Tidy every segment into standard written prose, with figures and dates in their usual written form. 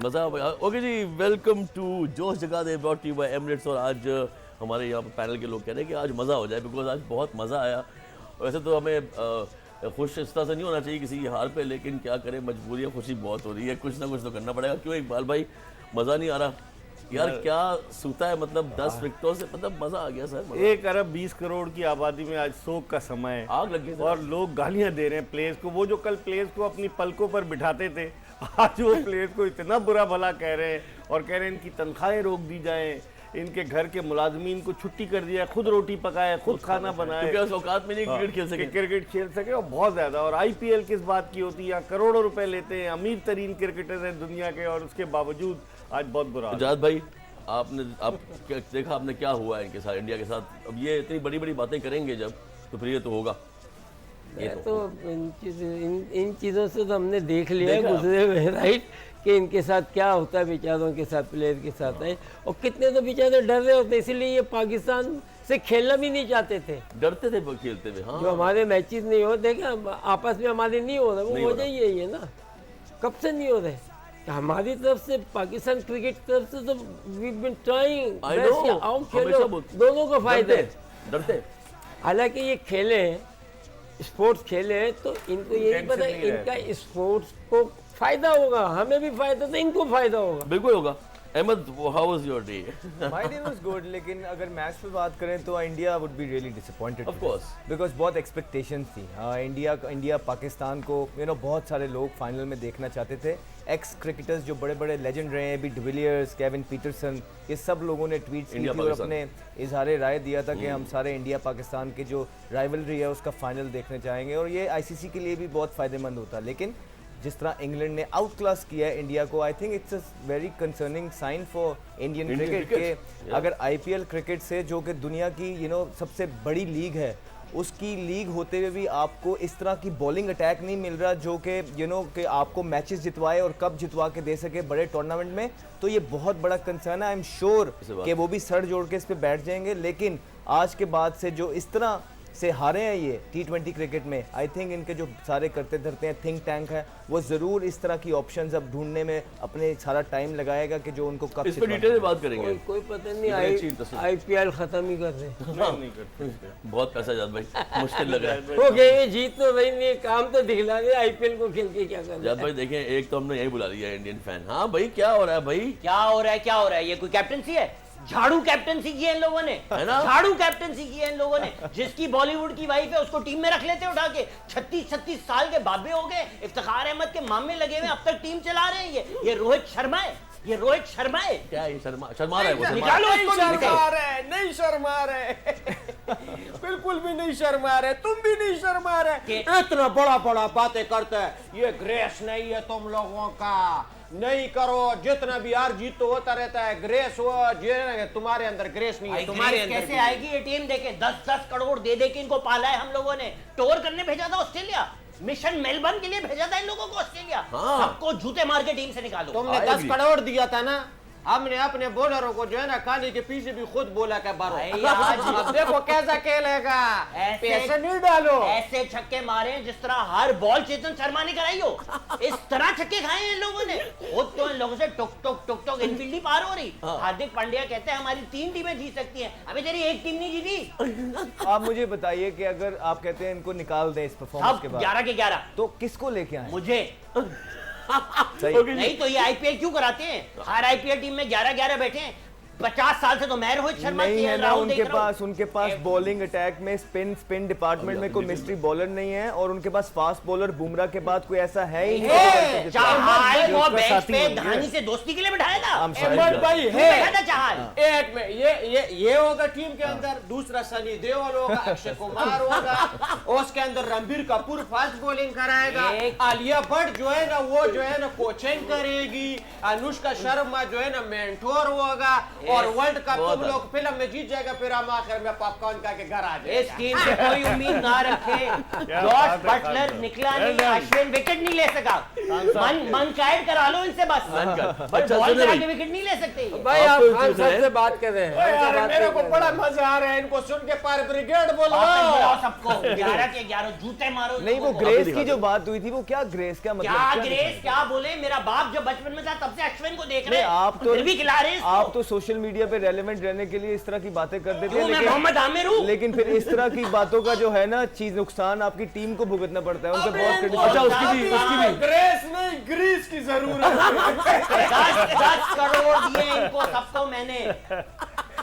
मज़ा okay ji, welcome to Josh Jaga De brought you by Emirates. और आज हमारे यहाँ पर पैनल के लोग कह रहे हैं कि आज मज़ा हो जाए, बिकॉज आज बहुत मज़ा आया। वैसे तो हमें खुश इस तरह से नहीं होना चाहिए किसी की हार पे, लेकिन क्या करें, मजबूरियाँ, खुशी बहुत हो रही है, कुछ ना कुछ तो करना पड़ेगा। क्यों इकबाल भाई, मज़ा नहीं आ रहा यार? क्या सूता है, मतलब 10 विकेटों से, मतलब मज़ा आ गया सर। 1 अरब 20 करोड़ की आबादी में आज शोक का समय है, आग लग गई और लोग गालियां दे रहे हैं प्लेयर्स को। वो जो कल प्लेयर्स को अपनी पलकों पर बिठाते थे, आज वो प्लेयर्स को इतना बुरा भला कह रहे हैं और कह रहे हैं इनकी तनख्वाहें रोक दी जाएं, इनके घर के मुलाजमीन को छुट्टी कर दिया, खुद रोटी पकाए, खुद खाना बनाए, क्योंकि उस औकात में नहीं क्रिकेट खेल सके। क्रिकेट खेल सके, और बहुत ज्यादा। और आईपीएल किस बात की होती है, करोड़ों रुपए लेते हैं, अमीर तरीन क्रिकेटर हैं दुनिया के, और उसके बावजूद आज बहुत बुरा। आजाद भाई, आप देखा आपने क्या हुआ है इनके साथ, इंडिया के साथ। अब ये इतनी बड़ी बड़ी बातें करेंगे जब, तो फिर ये तो होगा। ये तो इन चीज़ों से तो हमने देख लिया है गुजरे हुए, राइट, कि इनके साथ क्या होता है बेचारों के साथ, प्लेयर के साथ है। और कितने तो बेचारे डर रहे होते, इसीलिए ये पाकिस्तान से खेलना भी नहीं चाहते थे, डरते थे खेलते हुए। हाँ, जो हमारे मैचेस नहीं होते, क्या आपस में हमारे नहीं हो रहे, वो वजह यही है ना, कब से नहीं हो रहे हमारी तरफ से, पाकिस्तान क्रिकेट की तरफ से। तो वी बीन ट्राइंग, आओ खेलो, दोनों को फायदे। डरते हालांकि ये खेले स्पोर्ट्स खेले, तो इनको ये नहीं पता इनका स्पोर्ट्स को फायदा होगा, हमें भी फायदा, तो इनको फायदा होगा, बिल्कुल होगा। Ahmed, how was your day? My day was good, लेकिन अगर मैच पे बात करें तो India would be really disappointed, of course, because बहुत एक्सपेक्टेशंस थी। इंडिया पाकिस्तान को बहुत सारे लोग फाइनल में देखना चाहते थे। एक्स क्रिकेटर्स जो बड़े बड़े लेजेंड रहे हैं, अभी डिविलियर्स, केविन पीटरसन, ये सब लोगों ने ट्वीट्स की थी और अपने इजहार राय दिया था कि हम सारे इंडिया पाकिस्तान के जो राइवलरी है उसका फाइनल देखने चाहेंगे, और ये आईसीसी के लिए भी बहुत फ़ायदेमंद होता। लेकिन जिस तरह इंग्लैंड ने आउट क्लास किया है इंडिया को, I think it's a very concerning sign for Indian cricket के अगर आईपीएल क्रिकेट से, जो कि दुनिया की सबसे बड़ी लीग है, उसकी लीग होते हुए भी आपको इस तरह की बॉलिंग अटैक नहीं मिल रहा जो कि कि आपको मैचेस जितवाए और कब जितवा के दे सके बड़े टूर्नामेंट में, तो ये बहुत बड़ा कंसर्न है। आई एम श्योर कि वो भी सर जोड़ के इस पे बैठ जाएंगे। लेकिन आज के बाद से जो इस तरह से हारे हैं ये T20 क्रिकेट में, आई थिंक इनके जो सारे करते धरते हैं थिंक टैंक है, वो जरूर इस तरह की ऑप्शंस अब ढूंढने में अपने सारा टाइम लगाएगा कि जो उनको कब इस पर डिटेल में बात करेंगे। कोई पता नहीं, आईपीएल खत्म ही कर रहे नहीं करते। बहुत पैसा जाद भाई, मुश्किल लग रहा है। हो गए, ये जीत तो रही नहीं, काम तो दिखला रहे, आईपीएल को खेल के क्या कर जाद भाई देखें, एक तो हमने यही बुला लिया इंडियन फैन। हाँ भाई, क्या हो रहा है भाई, क्या हो रहा है, क्या हो रहा है? ये कोई कैप्टनसी है? झाड़ू कैप्टनसी की है इन लोगों ने, है ना? झाड़ू कैप्टनसी की है इन लोगों ने। जिसकी बॉलीवुड की वाइफ है उसको टीम में रख लेते उठा के। 36 साल के बाबे हो गए, इफ्तिखार अहमद के मामले लगे हुए, अब तक टीम चला रहे हैं। ये रोहित शर्मा है, ये रोहित शर्मा है। क्या है? शर्मा रहा है वो, निकालो इसको, शर्मा रहे, नहीं शर्मा रहे बिल्कुल भी नहीं शर्मा रहे, तुम भी नहीं शर्मा रहे। इतना बड़ा बड़ा बातें करते हैं, ये ग्रेस नहीं है तुम लोगों का, नहीं करो, जितना भी हार जीत तो होता रहता है, ग्रेस हो, तुम्हारे अंदर ग्रेस नहीं है। तुम्हारे अंदर कैसे आएगी ये टीम? देखे 10-10 करोड़ दे के इनको पाला है हम लोगों ने। टूर करने भेजा था ऑस्ट्रेलिया, मिशन मेलबर्न के लिए भेजा था इन लोगों को ऑस्ट्रेलिया। हाँ। सबको जूते मार के टीम से निकालो। तुमने 10 करोड़ दिया था ना, हमने अपने बॉलरों को जो है ना खाने के पीछे भी खुद बोला कि बारो। अब देखो कैसा खेलेगा, पैसे नहीं डालो। ऐसे छक्के मारे जिस तरह हर बॉल चेतन शर्मा ने कराई हो, इस तरह छक्के खाए हैं इन लोगों ने। खुद तो इन लोगों से टुक टुक इनफील्ड ही पार हो रही। हार्दिक पांड्या कहते हैं हमारी 3 टीमें जीत सकती हैं, अभी तेरी एक टीम नहीं जीती। आप मुझे बताइए कि अगर आप कहते हैं इनको निकाल दें इस परफॉर्मेंस के बाद 11 के 11, तो किसको लेके आए? मुझे सही नहीं तो ये आईपीएल क्यों कराते हैं? हर आईपीएल टीम में 11-11 बैठे हैं। 50 साल से तो मैं रोहित शर्मा नहीं है ना उनके पास एक बॉलिंग अटैक में स्पिन डिपार्टमेंट में कोई मिस्ट्री बॉलर नहीं है, और उनके पास फास्ट बॉलर बुमराह के बाद कोई ऐसा है ही नहीं। चाहल को बेंच पे धोनी से दोस्ती के लिए बिठाया था। अहमद भाई है चाहल एक में ये होगा टीम के अंदर, दूसरा सनी देओल होगा, अक्षय कुमार होगा, उसके अंदर रणबीर कपूर फास्ट बॉलिंग कराएगा, आलिया भट्ट जो है ना वो जो है ना कोचिंग करेगी, अनुष्का शर्मा जो है ना मेंटोर होगा, और वर्ल्ड कप बहुत तुम लोग फिल्म में जीत जाएगा, फिर हम आखिर में पॉपकॉर्न खा के घर आ जाएंगे। इस टीम से कोई उम्मीद ना रखे। जॉर्ज बात है, बटलर खान निकला साहब। नहीं, अश्विन विकेट नहीं ले सका। मन कैद करा लो इनसे बस, पर अच्छा, बॉल सुनिए करा भाई। के विकेट नहीं ले सकते ये। भाई आप आप तो खान चुप साहब रहे। से बात कर रहे हैं। ओए यार, बात मेरे कर को रहे बड़ा मजा आ रहा है इनको सुन के। फायर ब्रिगेड बोलो। वापस बुलाओ सबको, 11 के 11 जूते मारो। नहीं, वो लोगों को। ग्रेस की जो बात हुई थी वो क्या ग्रेस, क्या मतलब क्या क्या ग्रेस क्या बोले, मेरा बाप जब बचपन में था तब से अश्विन को देख रहे नहीं, हैं, आप तो फिर भी खिला रहे हैं इसको। आप तो सोशल मीडिया पे रेलेवेंट रहने के लिए इस तरह की बातें करते थे, क्यों, मैं मोहम्मद आमिर हूँ? लेकिन फिर इस तरह की बातों का जो है ना चीज नुकसान आपकी टीम को भुगतना पड़ता है। उनसे बहुत क्रिटिसाइज। अच्छा, उसकी भी ग्रेस नहीं, ग्रीस की जरूरत है। 10 करोड़ दिए इनको सबको मैंने,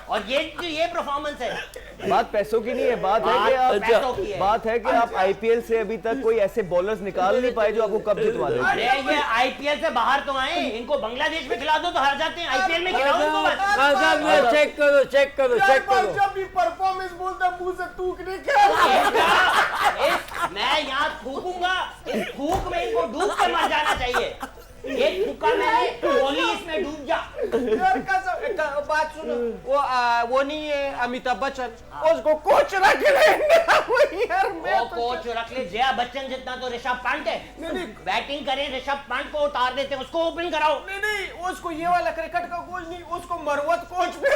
और ये परफॉर्मेंस है। बात पैसों की नहीं है, बात है कि बात आप पैसों की है। बात है कि आप आईपीएल से अभी तक कोई ऐसे बॉलर्स निकाल नहीं पाए जो आपको कप जितवा दे। अरे ये आईपीएल से बाहर तो आए, इनको बांग्लादेश में खिला दो तो हार जाते हैं, आईपीएल में खिलाओ इनको बस। खान साहब ये चेक करो, चेक करो, चेक करो। जब भी परफॉर्मेंस बोलता मुंह से थूक निकल। मैं यहाँ थूकूंगा, इस थूक में इनको डूब कर मर जाना चाहिए। ये थूका मैंने, कोहली इसमें डूब जा। यार कसम, एक बात सुनो, वो नहीं है अमिताभ बच्चन, उसको कोच रख लेंगे। यार मैं वो तो कोच रख ले, जया बच्चन जितना तो ऋषभ पंत है। नहीं। बैटिंग करे, ऋषभ पंत को उतार देते हैं, उसको ओपन कराओ। नहीं, उसको ये वाला क्रिकेट का कोच नहीं, उसको मरवत कोच पे।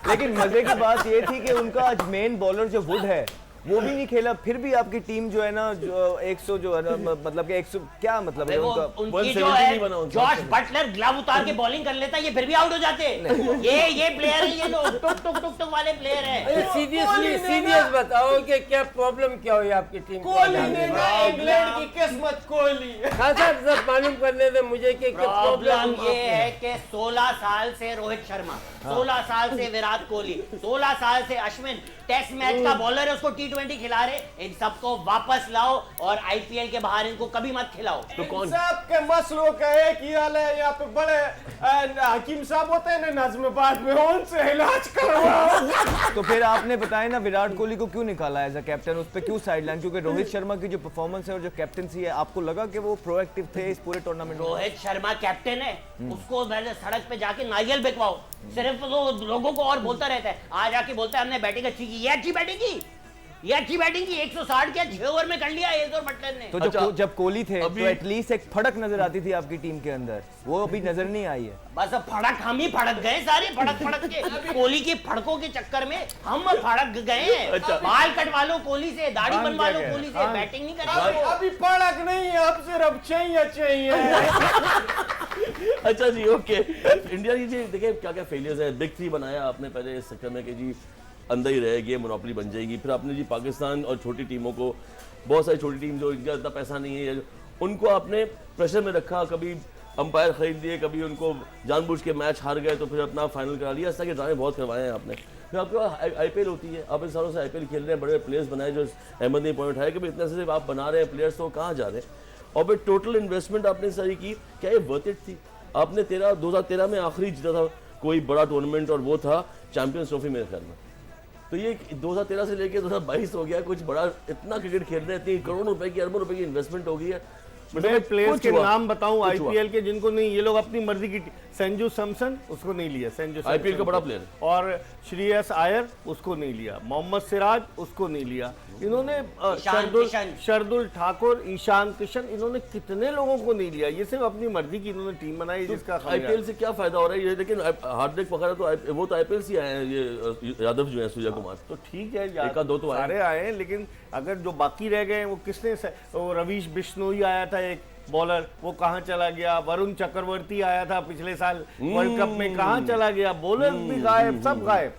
लेकिन मजे की बात ये थी कि उनका आज मेन बॉलर जो वुड है वो भी नहीं खेला, फिर भी आपकी टीम जो है ना जो 100 जो है ना मतलब कि 100 क्या मतलब है वो उनका। उनकी 170 जो है, नहीं बना उनका। जॉर्ज बटलर ग्लव उतार के बॉलिंग कर लेता, ये फिर भी आउट हो जाते। ये प्लेयर है, ये लोग टुक टुक टुक टुक वाले प्लेयर है। सीरियसली सीरियस बताओ कि क्या प्रॉब्लम क्या हुई आपकी टीम को? कोहली देगा इंग्लैंड की किस्मत, कोहली। खान साहब सब मालूम करने दे मुझे कि क्या प्रॉब्लम प्रॉब्लम ये है कि 16 साल से रोहित शर्मा, 16 साल से विराट कोहली, 16 साल से अश्विन टेस्ट मैच का बॉलर है, उसको T20 खिला रहे। इन सबको वापस लाओ और आईपीएल के बाहर इनको कभी मत खिलाओ। तो कौन सबके मसलों का एक ही हाल है। यहाँ पे बड़े हकीम साहब होते हैं ना नाज़िमाबाद में, उनसे इलाज करवाओ। तो फिर आपने बताया ना विराट कोहली को क्यों निकाला एज अ कैप्टन, उस पर क्यों साइडलाइन? क्योंकि रोहित शर्मा की जो परफॉर्मेंस है और जो कैप्टनसी है, आपको लगा कि वो प्रोएक्टिव थे इस पूरे टूर्नामेंट में? रोहित शर्मा कैप्टन है, उसको पहले सड़क पे जाके नारियल बिकवाओ। सिर्फ वो लोगों को और बोलता रहता है, आ जाके बोलता है हमने बैटिंग अच्छी की। ये अच्छी बैटिंग की, ये अच्छी बैटिंग की, 160 क्या 6 ओवर में कर लिया एल्दोर बटलर ने। तो अच्छा, जब कोहली थे अभी- तो एटलीस्ट एक फड़क नजर आती थी आपकी टीम के अंदर, वो अभी नजर नहीं आई है। बस अब फड़क हम ही फड़क गए सारे, फड़क के कोहली की फड़कों के चक्कर में हम फड़क गए हैं। अच्छा। बाल कटवा लो कोहली से, दाढ़ी हाँ, बनवा लो क्या कोहली से, हाँ। बैटिंग नहीं करेंगे। अभी पड़क नहीं है, अब सिर्फ चाहिए। अच्छा जी, ओके। इंडिया की जी देखिए क्या क्या फेलियर्स है। बिग 3 बनाया आपने पहले इस चक्कर में कि जी अंदर ही रहेगी, मोनोपोली बन जाएगी। फिर आपने जी पाकिस्तान और छोटी टीमों को, बहुत सारी छोटी टीम जो इनका इतना पैसा नहीं है, उनको आपने प्रेशर में रखा। कभी अंपायर खरीद दिए, कभी उनको जानबूझ के मैच हार गए तो फिर अपना फाइनल करा लिया। इस तरह के ड्रामे बहुत करवाए हैं आपने। फिर आपके पास आईपीएल होती है, आप इन सालों से आईपीएल खेल रहे हैं, बड़े प्लेयर्स बनाए। जो अहमद ने पॉइंट उठाया कि भाई इतने से आप बना रहे हैं प्लेयर्स, तो कहाँ जा रहे हैं? और फिर टोटल इन्वेस्टमेंट आपने सारी की, क्या ये वर्थ इट थी? आपने 2013 में आखिरी जीता था कोई बड़ा टूर्नामेंट, और वो था चैंपियंस ट्रॉफी मेरे ख्याल में। तो ये 2013 से लेके 2022 हो गया, कुछ बड़ा इतना क्रिकेट खेल रहे हैं, इतनी करोड़ों रुपए की, अरबों रुपए की इन्वेस्टमेंट हो गई है। मैं प्लेयर्स कुछ के हुआ। नाम बताऊं कुछ हुआ। आईपीएल के जिनको नहीं, ये लोग अपनी मर्जी की। संजू सैमसन उसको नहीं लिया, संजू आईपीएल सैमसन का बड़ा को। प्लेयर। और श्रेयस आयर उसको नहीं लिया, मोहम्मद सिराज उसको नहीं लिया। इन्होंने किशन। शरदुल ठाकुर, ईशान किशन, इन्होंने कितने लोगों को नहीं लिया। ये सिर्फ अपनी मर्जी की इन्होंने टीम बनाई, जिसका आईपीएल से क्या फायदा हो रहा है ये? लेकिन हार्दिक पकड़ा तो वो तो आईपीएल से आए हैं, ये यादव जो है सूर्या कुमार। तो ठीक है यार, एक आध दो तो आए। सारे आए हैं, लेकिन अगर जो बाकी रह गए वो किसने वो रवीश बिश्नोई आया था एक बॉलर, वो कहाँ चला गया? वरुण चक्रवर्ती आया था पिछले साल वर्ल्ड कप में, कहाँ चला गया? बॉलर भी गायब, सब गायब।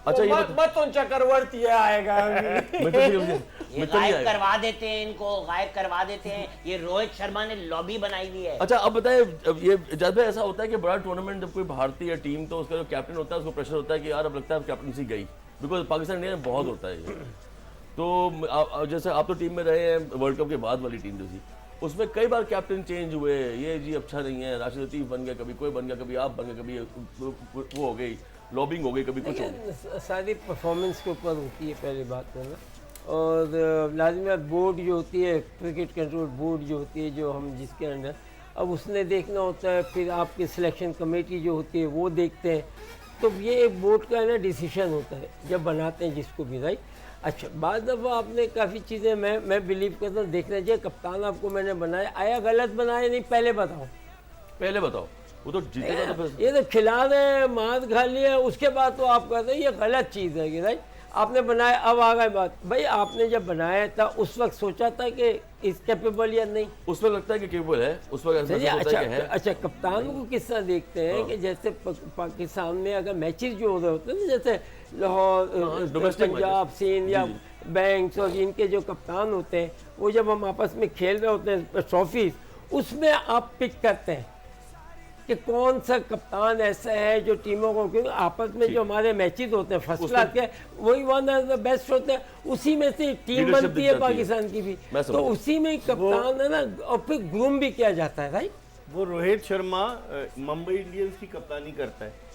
अच्छा ये मतुन चक्रवर्ती आएगा। ये गायब करवा देते हैं, इनको गायब करवा देते हैं। ये रोहित शर्मा ने लॉबी बनाई हुई है। अच्छा अब बताएं, अब ये जब भी ऐसा होता है कि बड़ा टूर्नामेंट जब कोई भारतीय टीम, तो उसका जो कैप्टन होता है उसको प्रेशर होता है कि यार अब लगता है कैप्टनसी गई, बिकॉज पाकिस्तान इंडिया में बहुत होता है ये। तो जैसे आप तो टीम में रहे हैं, वर्ल्ड कप के बाद वाली टीम जो थी उसमें कई बार कैप्टन चेंज हुए, ये जी अच्छा नहीं है, राशिद लतीफ बन गया, कभी कोई बन गया, कभी आप बन गए, कभी वो हो गई, लॉबिंग हो गई, कभी कुछ हो गया। सारी परफॉर्मेंस के ऊपर होती है पहली बात करना। और लाजमी बोर्ड जो होती है, क्रिकेट कंट्रोल बोर्ड जो होती है, जो हम जिसके अंडर, अब उसने देखना होता है, फिर आपकी सिलेक्शन कमेटी जो होती है वो देखते हैं। तो ये एक बोर्ड का ना डिसीजन होता है जब बनाते हैं जिसको भी, राइट। अच्छा, बाद दफ़ा आपने काफ़ी चीज़ें मैं बिलीव करता हूँ देखना चाहिए। कप्तान आपको मैंने बनाया, आया गलत बनाया नहीं, पहले बताओ। पहले बताओ, वो तो जीतेगा तो फिर ये तो खिला रहे, मार खा लिया, उसके बाद तो आप कहते हैं ये गलत चीज़ है कि राइट। आपने बनाया, अब आ गई बात, भाई आपने जब बनाया था उस वक्त सोचा था कि इस कैपेबल या नहीं? उस वक्त लगता है कि केबल है, उस वक्त ऐसा चलिए, होता है कि है। अच्छा कप्तान को किस तरह देखते हैं कि जैसे पाकिस्तान में अगर मैचेस जो हो रहे होते हैं ना, जैसे लाहौर, domestic पंजाब, matches। सिंध या बैंक्स, और इनके जो कप्तान होते हैं वो जब हम आपस में खेल रहे होते हैं ट्रॉफीज, उसमें आप पिक करते हैं कि कौन सा कप्तान ऐसा है जो टीमों को, क्योंकि आपस में जो हमारे मैचेस होते हैं फर्स्ट क्लास के, वही वन ऑफ द बेस्ट होते हैं, उसी में से टीम Leadership बनती दिख है जाती है। पाकिस्तान की भी। मैं समझ तो गया। उसी में कप्तान है ना, और फिर ग्रूम भी किया जाता है, राइट। वो रोहित शर्मा मुंबई इंडियंस की कप्तानी करता है,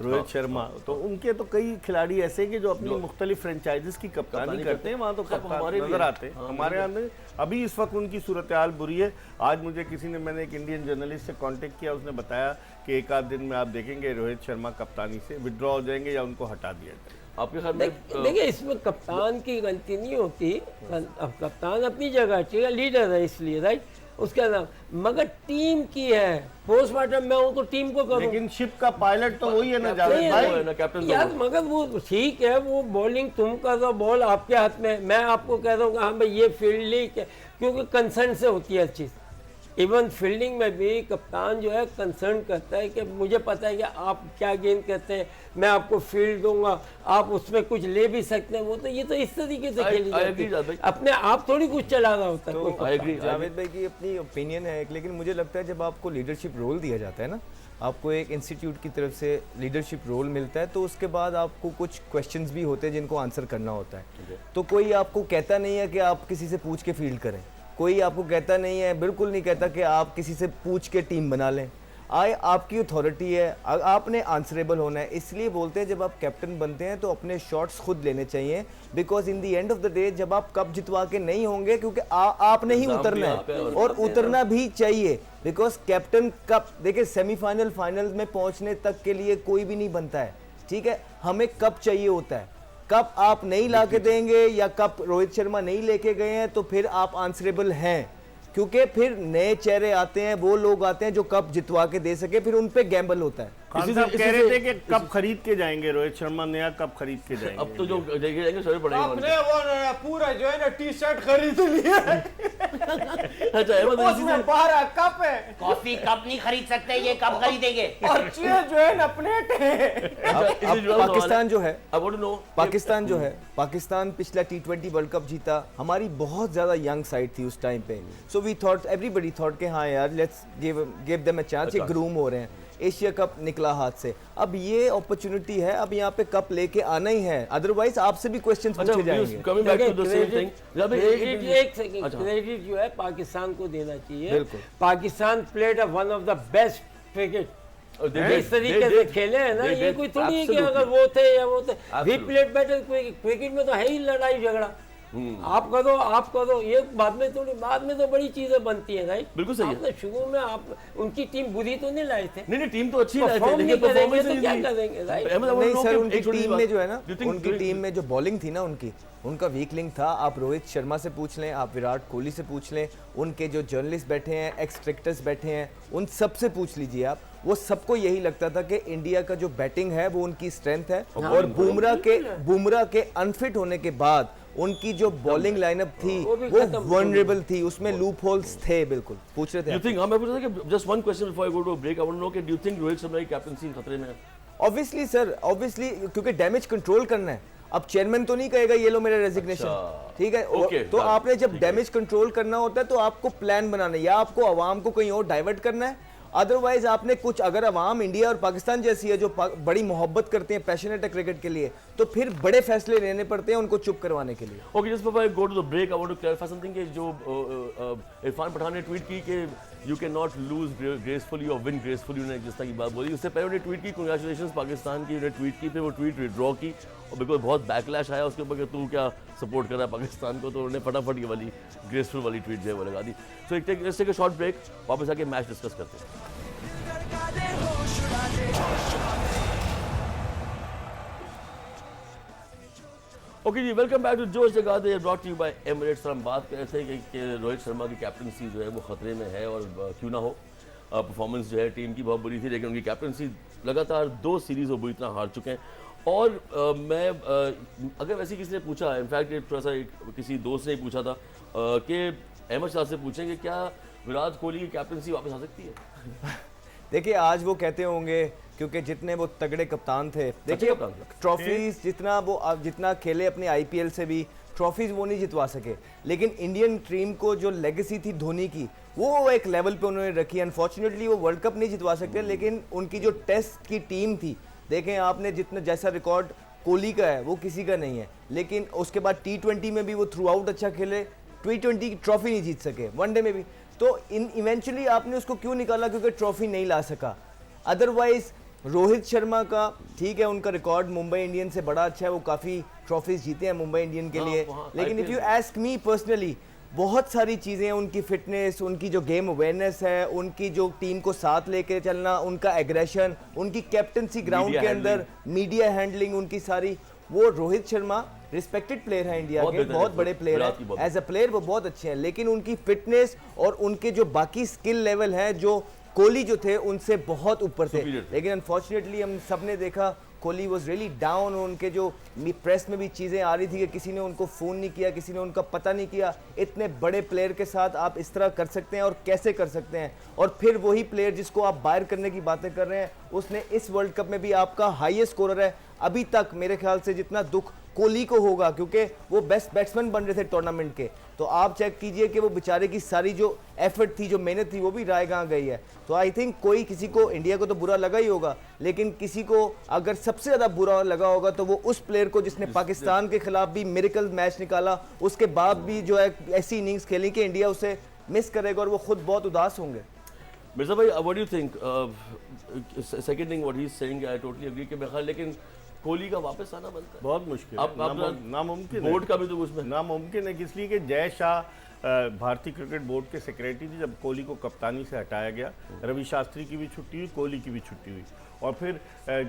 रोहित शर्मा। तो उनके तो कई खिलाड़ी ऐसे हैं कि जो अपनी मुख्तलिफ फ्रेंचाइजीज की कप्तानी करते हैं, वहाँ तो कप्तान हमारे भी नजर हैं। आते हैं। हमारे यहाँ में अभी इस वक्त उनकी सूरत हाल बुरी है। आज मुझे किसी ने, मैंने एक इंडियन जर्नलिस्ट से कांटेक्ट किया, उसने बताया कि एक आध दिन में आप देखेंगे रोहित शर्मा कप्तानी से विड्रॉ हो जाएंगे या उनको हटा दिया जाएगा। आपके ख्याल में देखिए, इसमें कप्तान की गलती नहीं होती। अब कप्तान अपनी जगह ठीक है, लीडर है इसलिए, राइट, उसका नाम, मगर टीम की है। पोस्टमार्टम मैं हूँ तो टीम को करूँ। लेकिन शिप का पायलट तो वही है ना जावेद नहीं, भाई। वो है ना, कैप्टन तो यार वो। मगर वो ठीक है, वो बॉलिंग तुम कर दो, बॉल आपके हाथ में। मैं आपको कह रहा हूँ हाँ भाई ये फील्डिंग, क्योंकि कंसर्न से होती है हर चीज़। इवन फील्डिंग में भी कप्तान जो है कंसर्न करता है कि मुझे पता है कि आप क्या गेंद करते हैं, मैं आपको फील्ड दूंगा, आप उसमें कुछ ले भी सकते हैं। वो तो ये तो इस तरीके से खेली I जाती agree, है, जावेद भाई। अपने आप थोड़ी कुछ चला रहा होता है कोई I कप्तान। agree, जावेद भाई की अपनी ओपिनियन है एक, लेकिन मुझे लगता है जब आपको लीडरशिप रोल दिया जाता है ना, आपको एक इंस्टीट्यूट की तरफ से लीडरशिप रोल मिलता है, तो उसके बाद आपको कुछ क्वेश्चंस भी होते हैं जिनको आंसर करना होता है। तो कोई आपको कहता नहीं है कि आप किसी से पूछ के फील्ड करें, कोई आपको कहता नहीं है, बिल्कुल नहीं कहता कि आप किसी से पूछ के टीम बना लें। आपकी अथॉरिटी है, आपने आंसरेबल होना है। इसलिए बोलते हैं जब आप कैप्टन बनते हैं तो अपने शॉट्स खुद लेने चाहिए, because in the end of the day जब आप कप जितवा के नहीं होंगे, क्योंकि आपने ही एग्जाम उतरना भी आप है है और और उतरना भी चाहिए, बिकॉज कैप्टन कप, देखिए सेमीफाइनल फाइनल में पहुंचने तक के लिए कोई भी नहीं बनता है, ठीक है, हमें कप चाहिए होता है। कप आप नहीं ला के देंगे या कप रोहित शर्मा नहीं लेके गए हैं तो फिर आप आंसरेबल हैं, क्योंकि फिर नए चेहरे आते हैं, वो लोग आते हैं जो कप जितवा के दे सके, फिर उन पे गैम्बल होता है। खान साहब कह रहे थे कि कप खरीद के जाएंगे, रोहित शर्मा नया कप खरीद के जाएंगे। अब तो जो देखे जाएंगे सभी पड़ेंगे आपने वो पूरा जो है ना टी शर्ट खरीद लिया है। अच्छा अहमद इसी उसमें से 12 कप है कॉफी कप नहीं खरीद सकते, ये कप खरीदेंगे। और चेयर जो है ना प्लेट है। अच्छा, इसी अब जुड़ा हुआ पाकिस्तान सवाल जो है, I want to know Pakistan जो है, पाकिस्तान पिछला T20 वर्ल्ड कप जीता, हमारी बहुत ज़्यादा यंग साइड थी उस टाइम पे, so we thought, everybody thought कि हाँ यार let's give them a chance, ये ग्रूम हो रहे हैं। एशिया कप निकला हाथ से, अब ये अपॉर्चुनिटी है, अब यहाँ पे कप लेके आना ही है, अदरवाइज आपसे भी क्वेश्चंस पूछे जाएंगे। Coming back to the same thing credit, एक सेकंड, अच्छा। क्रेडिट जो है पाकिस्तान को देना चाहिए। बिल्कुल। Pakistan played one of the best cricket, इस तरीके से खेले हैं ना, ये कोई थोड़ी है कि अगर वो थे या वो थे, वी प्लेड बेटर। क्रिकेट में तो है ही लड़ाई झगड़ा, आप करो, ये बाद में थोड़ी, बाद में तो बड़ी चीजें बनती हैं, राइट। बिल्कुल सही है। आपने शुरू में आप उनकी टीम बुरी तो नहीं लाए थे, नहीं टीम तो अच्छी है, परफॉर्म नहीं लेकिन करेंगे परफॉर्मेंस तो क्या करेंगे, राइट। नहीं सर, उनकी टीम में जो है ना, उनकी टीम में जो बॉलिंग थी ना, उनका वीक लिंक था। आप रोहित शर्मा से पूछ लें, आप विराट कोहली से पूछ लें, उनके जो जर्नलिस्ट बैठे हैं, एक्स क्रिकेटर्स बैठे हैं, उन सब से पूछ लीजिए आप, वो सबको यही लगता था कि इंडिया का जो बैटिंग है वो उनकी स्ट्रेंथ है, और बुमराह के अनफिट होने के बाद उनकी जो बॉलिंग लाइनअप थी वो भी वो खत्म हो गई। वनरेबल थी, उसमें लूप होल्स थे। बिल्कुल पूछ रहे थे यू आप। थिंक मैं पूछ रहा था कि just one question before I go to break, I want to know कि do you think Rohit Sharma की कैप्टनसी खतरे में है? ऑब्वियसली सर, ऑब्वियसली, क्योंकि डैमेज कंट्रोल करना है। अब चेयरमैन तो नहीं कहेगा ये लो मेरा रेजिग्नेशन, अच्छा। ठीक है, Okay, तो done, आपने जब ठीक है। डैमेज कंट्रोल करना होता है तो आपको प्लान बनाना है, या आपको अवाम को कहीं और डाइवर्ट करना है, अदरवाइज आपने कुछ, अगर अवाम इंडिया और पाकिस्तान जैसी है जो बड़ी मोहब्बत करते हैं, पैशनेट है क्रिकेट के लिए, तो फिर बड़े फैसले लेने पड़ते हैं उनको चुप करवाने के लिए। Okay just before I go to the break I want to clarify something कि जो इरफान पठान ने ट्वीट की कि you can not lose gracefully और विन ग्रेसफुली, उन्होंने जिस तरह की बात बोली। उससे पहले उन्होंने ट्वीट की कंग्रेचुलेशन पाकिस्तान की, उन्होंने ट्वीट की, फिर वो ट्वीट विड्रॉ की और बिल्कुल बहुत बैकलैश आया उसके ऊपर कि तू क्या सपोर्ट कर रहा है पाकिस्तान को, तो उन्होंने फटाफट ये वाली ग्रेसफुल वाली ट्वीट जो है वो लगा दी। सो एक टेक अ शॉर्ट ब्रेक, वापस आके मैच डिस्कस करते हैं। Okay ji, welcome back to Josh Jaga De, brought you by Emirates. हम बात कर रहे थे कि रोहित शर्मा की कैप्टनसी जो है वो खतरे में है और क्यों ना हो, परफॉर्मेंस जो है टीम की बहुत बुरी थी, लेकिन उनकी कैप्टनसी लगातार 2 सीरीज़ वो बुरी तरह हार चुके हैं। और अगर वैसे किसी ने पूछा, इनफैक्ट थोड़ा सा किसी दोस्त ने पूछा था कि अहमद शाह से पूछें कि क्या विराट कोहली की कैप्टनसी वापस आ सकती है? देखिए आज वो कहते होंगे क्योंकि जितने वो तगड़े कप्तान थे, देखिए ट्रॉफीज जितना खेले अपने आईपीएल से भी ट्रॉफीज वो नहीं जितवा सके, लेकिन इंडियन टीम को जो लेगेसी थी धोनी की वो एक लेवल पे उन्होंने रखी। अनफॉर्चुनेटली वो वर्ल्ड कप नहीं जितवा सकते, लेकिन उनकी जो टेस्ट की टीम थी, देखें आपने जितना जैसा रिकॉर्ड कोहली का है वो किसी का नहीं है, लेकिन उसके बाद T20 में भी वो थ्रू आउट अच्छा खेले, T20 की ट्रॉफी नहीं जीत सके, वनडे में भी। तो इवेंचुअली आपने उसको क्यों निकाला? क्योंकि ट्रॉफी नहीं ला सका। अदरवाइज रोहित शर्मा का ठीक है, उनका रिकॉर्ड मुंबई इंडियन से बड़ा अच्छा है, वो काफ़ी ट्रॉफीज जीते हैं मुंबई इंडियन के लिए, लेकिन if you ask me personally बहुत सारी चीज़ें हैं, उनकी फिटनेस, उनकी जो गेम अवेयरनेस है, उनकी जो टीम को साथ लेके चलना, उनका एग्रेशन, उनकी कैप्टनसी ग्राउंड के अंदर, मीडिया हैंडलिंग, उनकी सारी, वो रोहित शर्मा रिस्पेक्टेड प्लेयर है इंडिया के, बहुत बड़े प्लेयर हैं, एज अ प्लेयर वो बहुत अच्छे हैं, लेकिन उनकी फिटनेस और उनके जो बाकी स्किल लेवल है, जो कोहली जो थे उनसे बहुत ऊपर थे। लेकिन अनफॉर्चुनेटली हम सब ने देखा कोहली वॉज रियली डाउन। उनके जो प्रेस में भी चीज़ें आ रही थी कि किसी ने उनको फ़ोन नहीं किया, किसी ने उनका पता नहीं किया। इतने बड़े प्लेयर के साथ आप इस तरह कर सकते हैं और कैसे कर सकते हैं? और फिर वही प्लेयर जिसको आप बाहर करने की बातें कर रहे हैं, उसने इस वर्ल्ड कप में भी आपका हाईएस्ट स्कोरर है अभी तक, मेरे ख्याल से जितना दुख कोहली को होगा, क्योंकि वो बेस्ट बैट्समैन बन रहे थे टूर्नामेंट के। तो आप चेक कीजिए कि वो बेचारे की सारी जो एफर्ट थी, जो मेहनत थी, वो भी रायगां गई है। तो आई थिंक कोई किसी को, इंडिया को तो बुरा लगा ही होगा, लेकिन किसी को अगर सबसे ज़्यादा बुरा लगा होगा तो वो उस प्लेयर को जिसने पाकिस्तान के खिलाफ भी मिरेकल मैच निकाला, उसके बाद भी जो है ऐसी इनिंग्स खेली कि इंडिया उसे मिस करेगा और वो खुद बहुत उदास होंगे। मिर्जा भाई, what do you think? Second thing what he is saying, I totally agree के बगैर, लेकिन कोहली का वापस आना बनता है, बहुत मुश्किल है, नामुमकिन है। बोर्ड का भी तो उसमें नामुमकिन है, इसलिए कि जय शाह भारतीय क्रिकेट बोर्ड के सेक्रेटरी थे जब कोहली को कप्तानी से हटाया गया। रवि शास्त्री की भी छुट्टी हुई, कोहली की भी छुट्टी हुई, और फिर